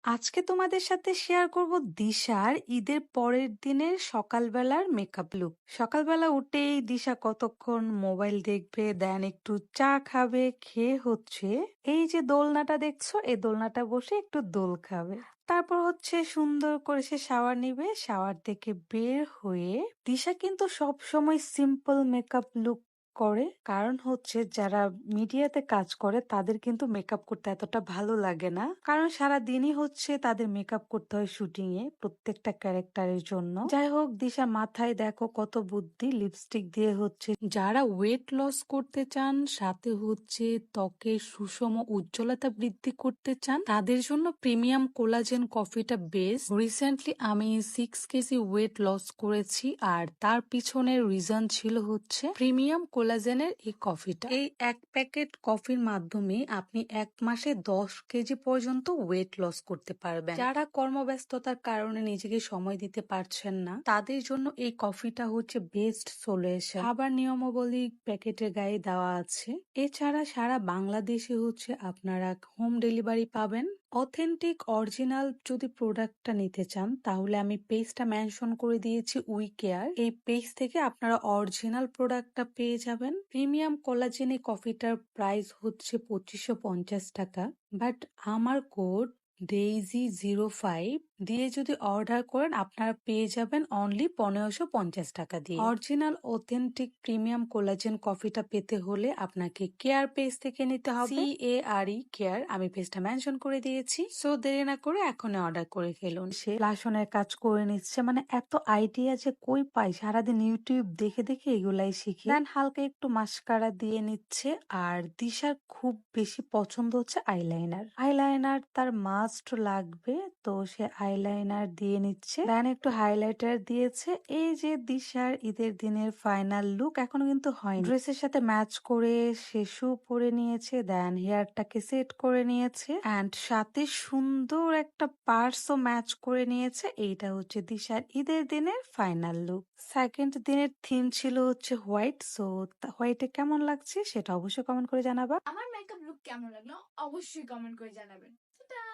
আজকে তোমাদের সাথে শেয়ার করব দিশার ঈদের পরের দিনের সকালবেলার মেকআপ লুক। সকালবেলা উঠেই দিশা কতক্ষণ মোবাইল দেখবে, দেন একটু চা খাবে, খেয়ে হচ্ছে এই যে দোলনাটা দেখছো, এই দোলনাটা বসে একটু দোল খাবে। তারপর হচ্ছে সুন্দর করে সে শাওয়ার নিবে, শাওয়ার থেকে বের হয়ে দিশা কিন্তু সব সময় সিম্পল মেকআপ লুক করে। কারণ হচ্ছে যারা মিডিয়াতে কাজ করে তাদের কিন্তু মেকআপ করতে এতটা ভালো লাগে না, কারণ সারা দিনই হচ্ছে তাদের মেকআপ করতে হয় শুটিং এ প্রত্যেকটা ক্যারেক্টারের জন্য। যাই হোক, দিশা মাথায় দেখো কত বুদ্ধি, লিপস্টিক দিয়ে হচ্ছে যারা ওয়েট লস করতে চান, সাথে হচ্ছে ত্বকের সুষম উজ্জ্বলতা বৃদ্ধি করতে চান, তাদের জন্য প্রিমিয়াম কোলাজেন কফিটা বেস্ট। রিসেন্টলি আমি 6 কেজি ওয়েট লস করেছি, আর তার পিছনের রিজন ছিল হচ্ছে প্রিমিয়াম কোলাজেনের এই কফিটা। এই এক প্যাকেট কফির মাধ্যমে আপনি 1 মাসে 10 কেজি পর্যন্ত ওয়েট লস করতে পারবেন। যারা কর্মব্যস্ততার কারণে নিজেকে সময় দিতে পারছেন না, তাদের জন্য এই কফিটা হচ্ছে বেস্ট সলিউশন। খাবার নিয়মাবলী প্যাকেটের গায়ে দেওয়া আছে। এছাড়া সারা বাংলাদেশে হচ্ছে আপনারা হোম ডেলিভারি পাবেন। অথেন্টিক অরিজিনাল যদি প্রোডাক্টটা নিতে চান, তাহলে আমি পেজটা মেনশন করে দিয়েছি উই কেয়ার। এই পেজ থেকে আপনারা অরিজিনাল প্রোডাক্টটা পেয়ে যাবেন। প্রিমিয়াম কোলাজেন এই কফিটার প্রাইস হচ্ছে 2550 টাকা, বাট আমার কোড DAISY05 দিয়ে যদি অর্ডার করেন আপনারা পেয়ে যাবেন অনলি 1550 টাকা দিয়ে। অরিজিনাল অথেন্টিক প্রিমিয়াম কোলাজেন কফিটা পেতে হলে আপনাকে কেয়ার পেজ থেকে নিতে হবে, CARE কেয়ার। আমি পেজটা মেনশন করে দিয়েছি। সো দেরি না করে এখনই অর্ডার করে ফেলুন। সে লাসনের কাজ করে নিচ্ছে, মানে এত আইডিয়া যে কই পাই, সারাদিন ইউটিউব দেখে দেখে এগুলাই শিখে। দেন হালকা একটু মাস্কারা দিয়ে নিচ্ছে। আর দিশার খুব বেশি পছন্দ হচ্ছে আইলাইনার। আইলাইনার তার মাস্ট লাগবে, তো সে আইলাইনার দিয়ে নিচ্ছে। দেন একটু হাইলাইটার দিয়েছে। এই যে দিশার ঈদের দিনের ফাইনাল লুক এখনো কিন্তু হয়নি। ড্রেসের সাথে ম্যাচ করে সে শু পরে নিয়েছে, দেন হেয়ারটাকে সেট করে নিয়েছে, অ্যান্ড সাথে সুন্দর একটা পার্সও ম্যাচ করে নিয়েছে। এইটা হচ্ছে দিশার ঈদের দিনের ফাইনাল লুক। সেকেন্ড দিনের থিম ছিল হচ্ছে হোয়াইট। সো হোয়াইটে কেমন লাগছে সেটা অবশ্যই কমেন্ট করে জানাবা। আমার মেকআপ লুক কেমন লাগলো অবশ্যই কমেন্ট করে জানাবেন। টাটা।